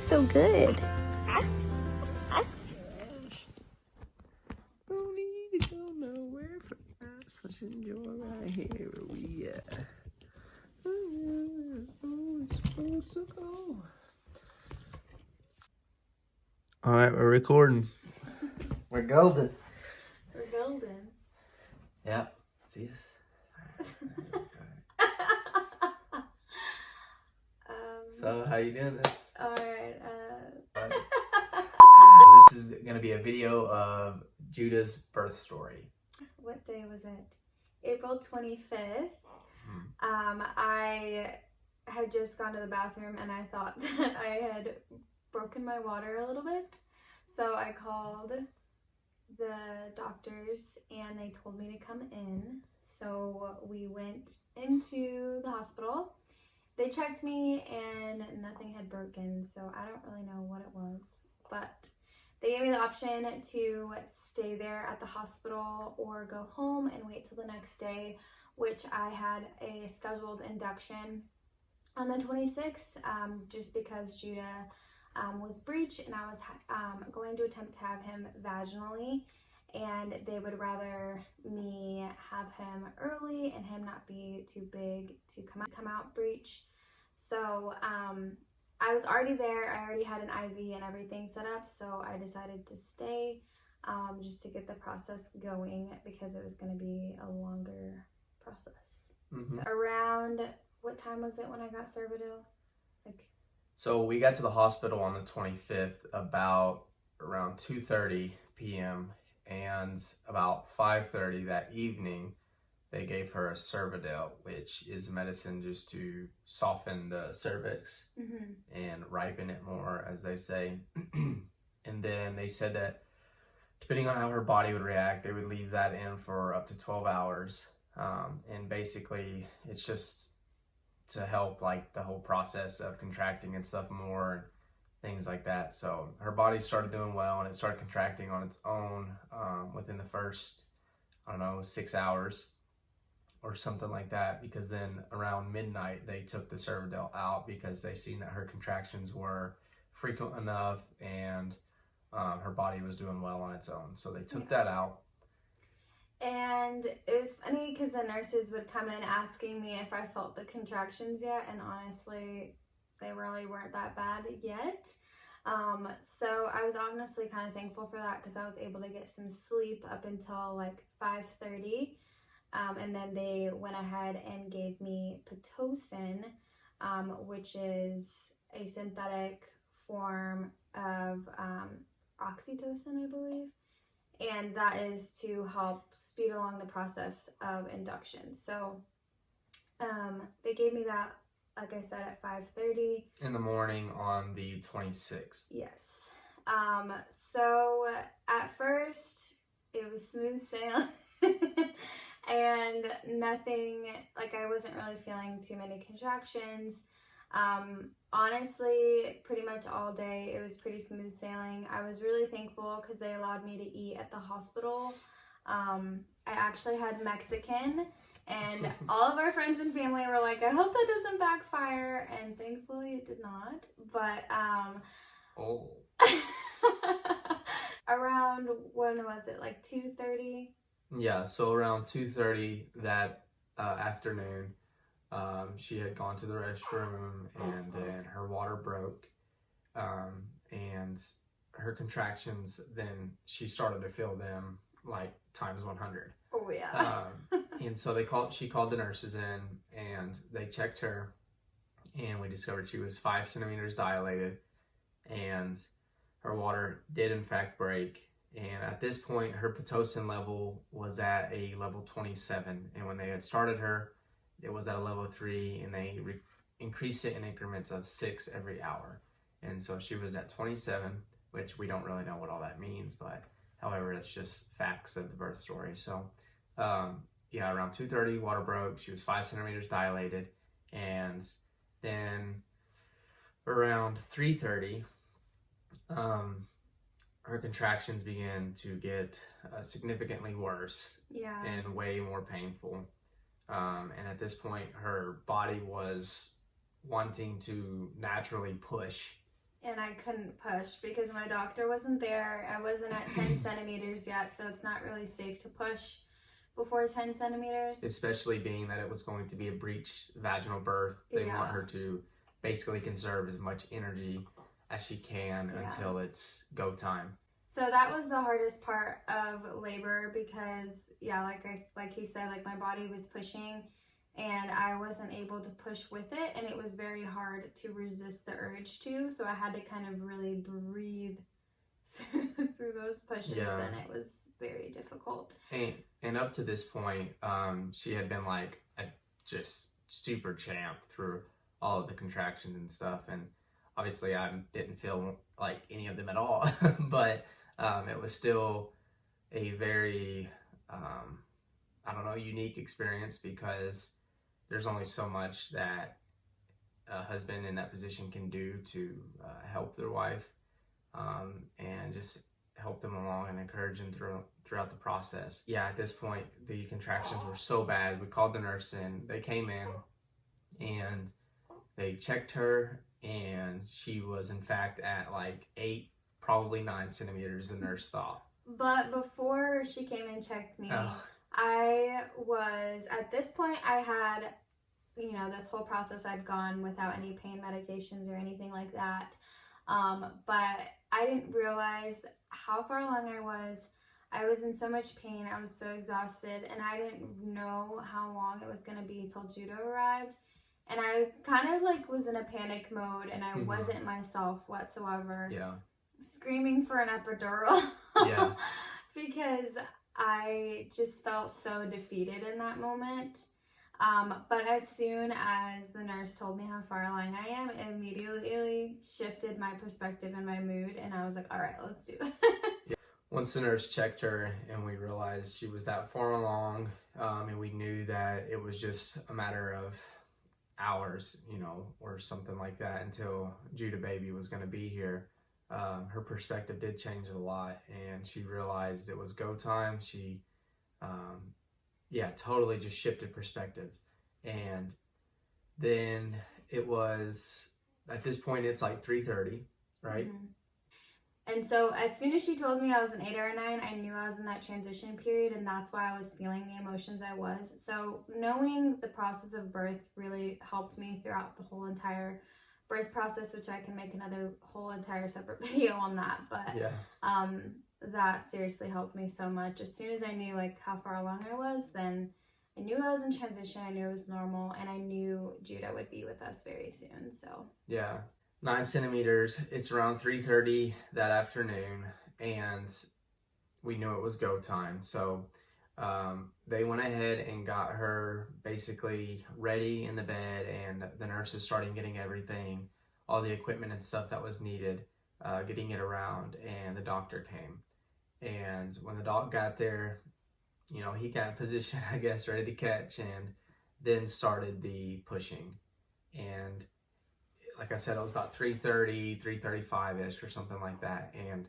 so good. Don't need to go nowhere for us. Let's enjoy right here where we at. Supposed to go. All right, we're recording. We're golden. We're golden. Yep. See us. So how you doing this? Alright, So this is gonna be a video of Judah's birth story. what day was it? April 25th. I had just gone to the bathroom and I thought that I had broken my water a little bit. So I called the doctors and they told me to come in. So we went into the hospital. They checked me and nothing had broken, so I don't really know what it was. But they gave me the option to stay there at the hospital or go home and wait till the next day, which I had a scheduled induction on the 26th, just because Judah was breech and I was going to attempt to have him vaginally, and they would rather me have him early and him not be too big to come out breech. So I was already there. I already had an IV and everything set up, so I decided to stay just to get the process going because it was going to be a longer process. So around, what time was it when I got Cervidil? So we got to the hospital on the 25th around 2:30 p.m. and about 5:30 that evening they gave her a Cervidil, which is medicine just to soften the cervix and ripen it more, as they say. And then they said that depending on how her body would react, they would leave that in for up to 12 hours. And basically it's just to help like the whole process of contracting and stuff more and things like that. So her body started doing well and it started contracting on its own within the first, 6 hours or something like that, because then around midnight they took the Cervidil out because they seen that her contractions were frequent enough and her body was doing well on its own. So they took that out. And it was funny because the nurses would come in asking me if I felt the contractions yet, and honestly, they really weren't that bad yet. So I was honestly kind of thankful for that because I was able to get some sleep up until like 5:30. And then they went ahead and gave me Pitocin, which is a synthetic form of oxytocin, I believe. And that is to help speed along the process of induction. So they gave me that, like I said, at 5:30. In the morning on the 26th. Yes. So at first, it was smooth sailing. And nothing, like I wasn't really feeling too many contractions. Honestly, pretty much all day it was pretty smooth sailing. I was really thankful because they allowed me to eat at the hospital. I actually had Mexican, and all of our friends and family were like, I hope that doesn't backfire, and thankfully it did not. But around, when was it, like 2:30? Yeah, so around 2:30 that afternoon, she had gone to the restroom and then her water broke, and her contractions, then she started to feel them like times 100. Oh yeah. And so she called the nurses in and they checked her, and we discovered she was 5 centimeters dilated and her water did in fact break. And at this point, her Pitocin level was at a level 27. And when they had started her, it was at a level 3, and they increased it in increments of 6 every hour. And so she was at 27, which we don't really know what all that means, but however, it's just facts of the birth story. So yeah, around 2:30, water broke. She was 5 centimeters dilated. And then around 3:30, her contractions began to get significantly worse and way more painful. And at this point, her body was wanting to naturally push and I couldn't push because my doctor wasn't there. I wasn't at 10 centimeters yet, so it's not really safe to push before 10 centimeters. Especially being that it was going to be a breech vaginal birth. They want her to basically conserve as much energy as she can until it's go time. So that was the hardest part of labor because, like he said, like my body was pushing and I wasn't able to push with it, and it was very hard to resist the urge to. So I had to kind of really breathe through those pushes, and it was very difficult. And up to this point, she had been like a just super champ through all of the contractions and stuff, and obviously I didn't feel like any of them at all, but it was still a very unique experience because there's only so much that a husband in that position can do to help their wife, and just help them along and encourage them throughout the process. Yeah, at this point, the contractions were so bad. We called the nurse in. They came in and they checked her, and she was in fact at like 8, probably 9 centimeters, the nurse thought. But before she came and checked me, I was, at this point, I had, this whole process I'd gone without any pain medications or anything like that. But I didn't realize how far along I was. I was in so much pain. I was so exhausted, and I didn't know how long it was going to be till Judah arrived. And I kind of like was in a panic mode, and I wasn't myself whatsoever. Yeah. Screaming for an epidural. Yeah. Because I just felt so defeated in that moment. But as soon as the nurse told me how far along I am, it immediately shifted my perspective and my mood, and I was like, all right, let's do this. Yeah. Once the nurse checked her and we realized she was that far along, and we knew that it was just a matter of hours, or something like that until Judah baby was going to be here, her perspective did change a lot, and she realized it was go time. She totally just shifted perspective. And then it was, at this point, it's like 3:30, right? And so as soon as she told me I was an 8 or a 9, I knew I was in that transition period, and that's why I was feeling the emotions I was. So knowing the process of birth really helped me throughout the whole entire birth process, which I can make another whole entire separate video on that. But that seriously helped me so much. As soon as I knew like how far along I was, then I knew I was in transition, I knew it was normal, and I knew Judah would be with us very soon. So 9 centimeters. It's around 3:30 that afternoon, and we knew it was go time. So they went ahead and got her basically ready in the bed, and the nurses started getting everything, all the equipment and stuff that was needed, getting it around, and the doctor came. And when the doc got there, he got in position, I guess, ready to catch, and then started the pushing. And like I said, it was about 3:30, 3:35-ish or something like that. And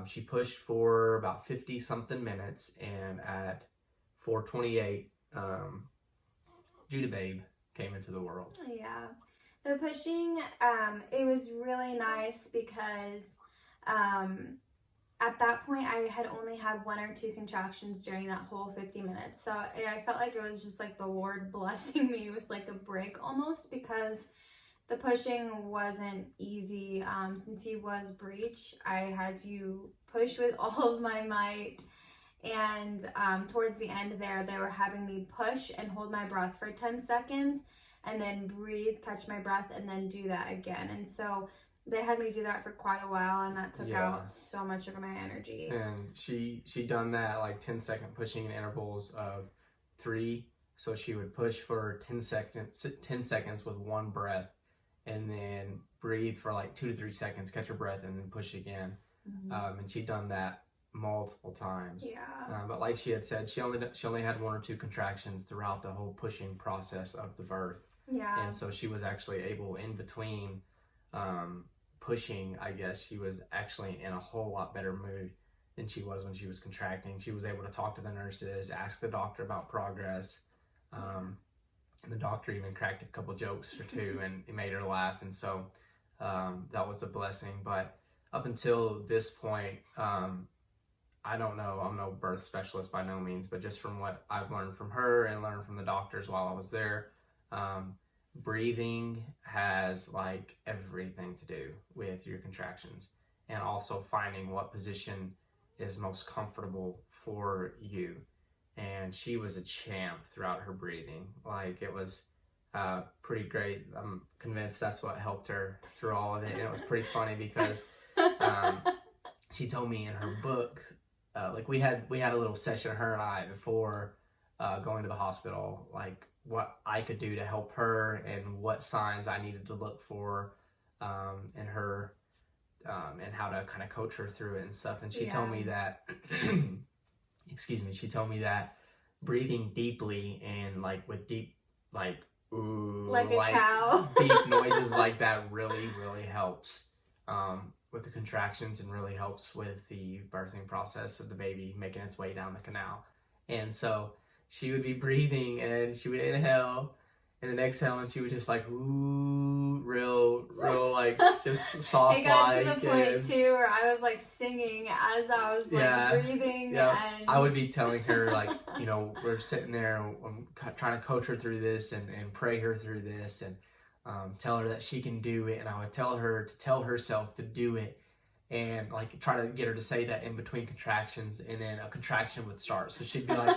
she pushed for about 50-something minutes, and at 4:28, Judah babe came into the world. Yeah. The pushing, it was really nice because at that point I had only had 1 or 2 contractions during that whole 50 minutes. So I felt like it was just like the Lord blessing me with like a break almost, because the pushing wasn't easy. Since he was breech, I had to push with all of my might. And towards the end there, they were having me push and hold my breath for 10 seconds and then breathe, catch my breath, and then do that again. And so they had me do that for quite a while, and that took out so much of my energy. And she done that like 10-second pushing in intervals of 3. So she would push for 10 seconds with 1 breath, and then breathe for like 2 to 3 seconds, catch her breath, and then push again. And she'd done that multiple times. But like she had said, she only had 1 or 2 contractions throughout the whole pushing process of the birth. And so she was actually able, in between pushing, I guess, she was actually in a whole lot better mood than she was when she was contracting. She was able to talk to the nurses, ask the doctor about progress. And the doctor even cracked a couple jokes or 2 and it made her laugh. And so that was a blessing. But up until this point, I don't know. I'm no birth specialist by no means, but just from what I've learned from her and learned from the doctors while I was there, breathing has like everything to do with your contractions, and also finding what position is most comfortable for you. And she was a champ throughout her breathing. Like, it was pretty great. I'm convinced that's what helped her through all of it. And it was pretty funny because she told me in her book, like we had a little session, her and I, before going to the hospital, like what I could do to help her and what signs I needed to look for in her, and how to kind of coach her through it and stuff. And she told me that, excuse me, she told me that breathing deeply and like with deep, like, ooh, like a cow, deep noises like that really, really helps with the contractions, and really helps with the birthing process of the baby making its way down the canal. And so she would be breathing and she would inhale and then exhale, and she was just like, ooh, real like just soft. It got to the point too where I was like singing as I was like breathing. Yeah. And I would be telling her, like, we're sitting there, I'm trying to coach her through this and pray her through this, and tell her that she can do it. And I would tell her to tell herself to do it, and like try to get her to say that in between contractions, and then a contraction would start. So she'd be like,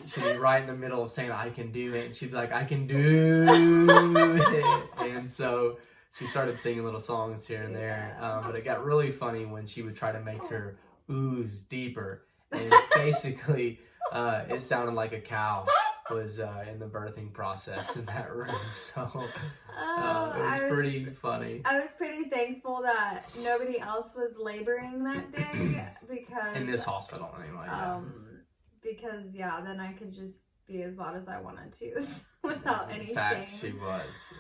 she'd be right in the middle of saying, I can do it. And she'd be like, I can do it. And so she started singing little songs here and there. But it got really funny when she would try to make her ooze deeper. And basically, it sounded like a cow was in the birthing process in that room. So it was pretty funny. I was pretty thankful that nobody else was laboring that day, because in this hospital anyway. Because then I could just be as loud as I wanted to without any in fact, shame. she was.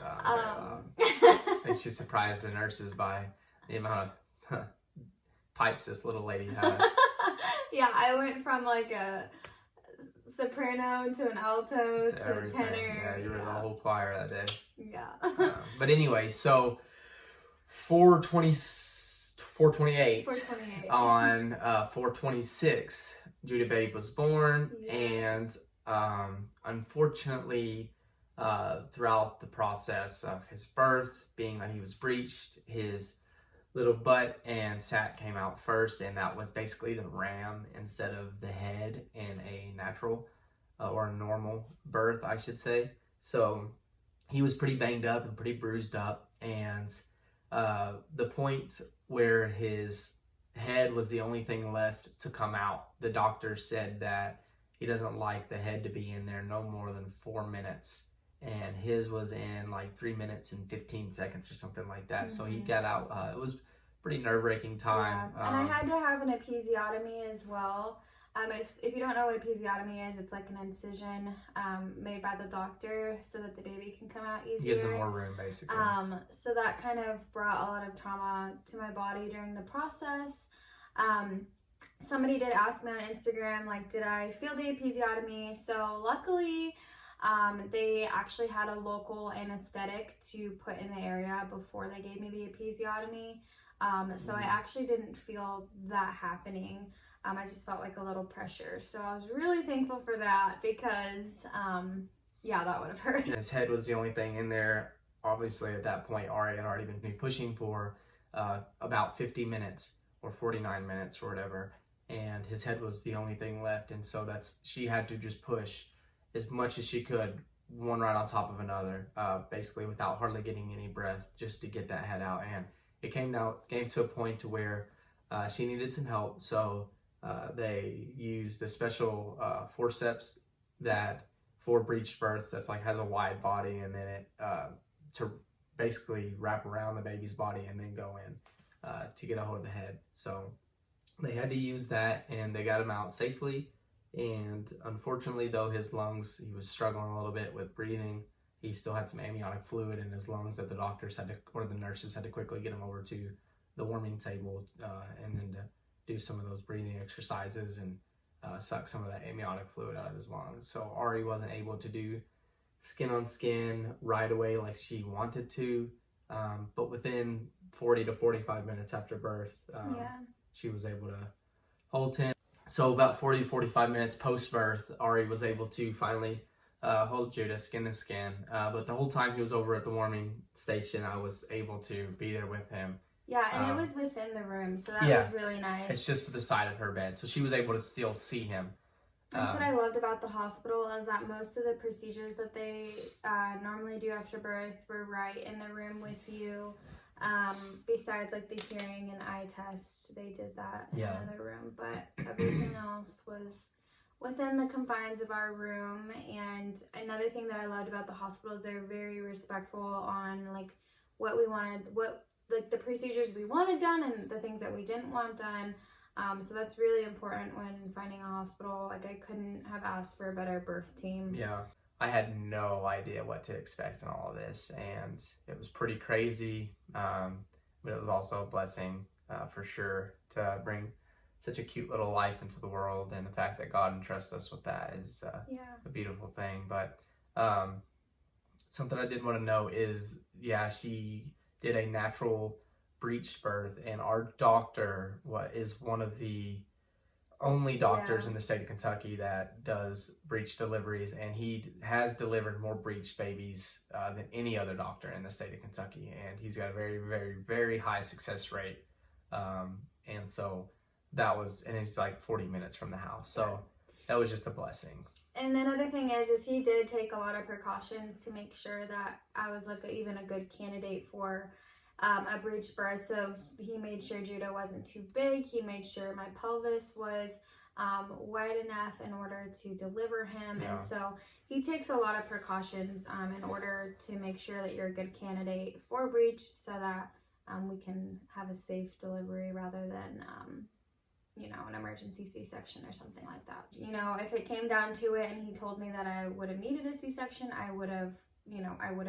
And she surprised the nurses by the amount of pipes this little lady had. Yeah, I went from like a soprano to an alto to a tenor. Yeah, you were the whole choir that day. Yeah. But anyway, so 428 on 426, Judah Babe was born. And unfortunately, throughout the process of his birth, being that he was breeched, his little butt and sac came out first, and that was basically the ram instead of the head in a natural or a normal birth, I should say. So he was pretty banged up and pretty bruised up, and the point where his head was the only thing left to come out, the doctor said that he doesn't like the head to be in there no more than 4 minutes, and his was in like 3 minutes and 15 seconds or something like that. So he got out. It was pretty nerve-wracking time. And I had to have an episiotomy as well. If you don't know what episiotomy is, it's like an incision made by the doctor so that the baby can come out easier. Gives him more room, basically. So that kind of brought a lot of trauma to my body during the process. Somebody did ask me on Instagram, like, did I feel the episiotomy? So luckily, they actually had a local anesthetic to put in the area before they gave me the episiotomy. So I actually didn't feel that happening. I just felt like a little pressure. So I was really thankful for that, because, that would have hurt. His head was the only thing in there. Obviously, at that point, Ari had already been pushing for about 50 minutes or 49 minutes or whatever. And his head was the only thing left. And so she had to just push as much as she could, one right on top of another, basically without hardly getting any breath, just to get that head out. And it came to a point to where she needed some help. So they used a special forceps that for breech births that's like has a wide body, and then it to basically wrap around the baby's body and then go in to get a hold of the head. So they had to use that, and they got him out safely. And unfortunately, though, his lungs, he was struggling a little bit with breathing. He still had some amniotic fluid in his lungs that the nurses had to quickly get him over to the warming table, and then to do some of those breathing exercises and suck some of that amniotic fluid out of his lungs. So Ari wasn't able to do skin on skin right away like she wanted to. But within 40 to 45 minutes after birth, she was able to hold him. So about 40 to 45 minutes post-birth, Ari was able to finally hold Judah skin to skin. But the whole time he was over at the warming station, I was able to be there with him. Yeah, and it was within the room, so that was really nice. It's just to the side of her bed, so she was able to still see him. That's what I loved about the hospital, is that most of the procedures that they normally do after birth were right in the room with you. Besides like the hearing and eye test, they did that in another room, but everything else was within the confines of our room. And another thing that I loved about the hospital is they're very respectful on like what we wanted, like the procedures we wanted done and the things that we didn't want done. So that's really important when finding a hospital. Like I couldn't have asked for a better birth team. Yeah. I had no idea what to expect in all of this, and it was pretty crazy, but it was also a blessing for sure to bring such a cute little life into the world, and the fact that God entrusts us with that is a beautiful thing. But something I did want to know is, she did a natural breech birth, and our doctor is one of the only doctors in the state of Kentucky that does breech deliveries, and he has delivered more breech babies than any other doctor in the state of Kentucky, and he's got a very, very, very high success rate. And so that was, and it's like 40 minutes from the house, so that was just a blessing. And another thing is he did take a lot of precautions to make sure that I was like even a good candidate for a breech birth. So he made sure Judah wasn't too big. He made sure my pelvis was wide enough in order to deliver him. And so he takes a lot of precautions in order to make sure that you're a good candidate for breech, so that we can have a safe delivery rather than an emergency C-section or something like that. If it came down to it and he told me that I would have needed a C-section, I would have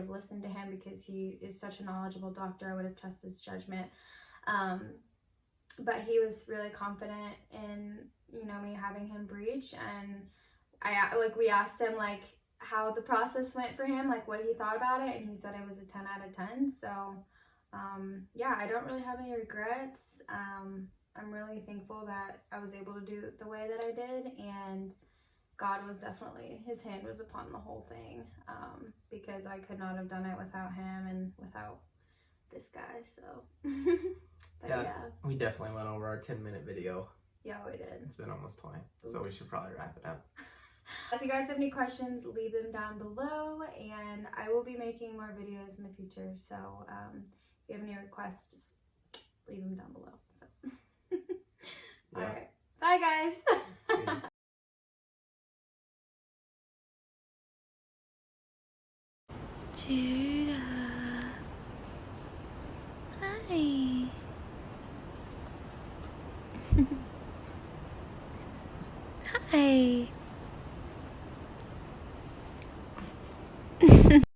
listened to him, because he is such a knowledgeable doctor. I would have trusted his judgment. But he was really confident in, me having him breech. And we asked him how the process went for him, what he thought about it. And he said it was a 10 out of 10. So, I don't really have any regrets. I'm really thankful that I was able to do it the way that I did. And God was definitely, his hand was upon the whole thing, because I could not have done it without him and without this guy, so. But we definitely went over our 10-minute video. Yeah, we did. It's been almost 20, so we should probably wrap it up. If you guys have any questions, leave them down below, and I will be making more videos in the future, so if you have any requests, just leave them down below. So. All right, bye guys. Judah. Hi. Hi.